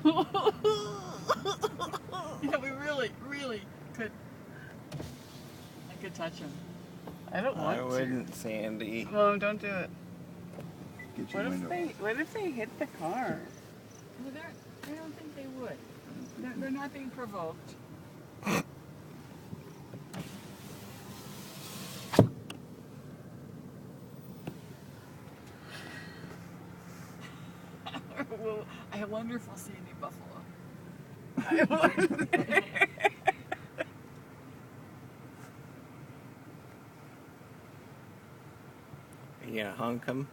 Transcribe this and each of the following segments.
Yeah, we really could. I could touch him. I don't want I to. wouldn't, Sandy. Mom, don't do it. Get your window. What if they hit the car? Well, I don't think they would. They're not being provoked. Well, I wonder if we'll see any buffalo. I wonder. You gonna honk him?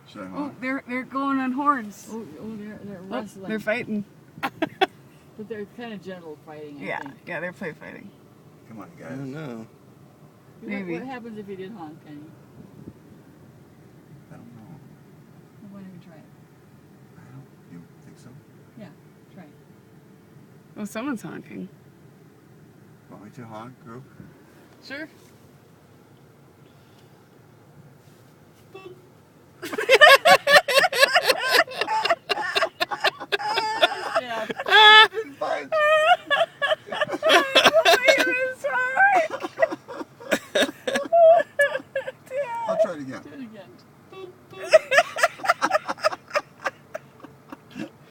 Should I Oh, honk? they're going on horns. Oh, they're Oh, wrestling. they're fighting. But they're kind of gentle fighting, I think. Yeah, they're play fighting. Come on, I guys. don't know. Maybe. What happens if you did honk, Kenny? I don't know. Why don't you try it? I don't. You think so? Yeah, try it. Oh, someone's honking. Want me to honk, girl? Sure.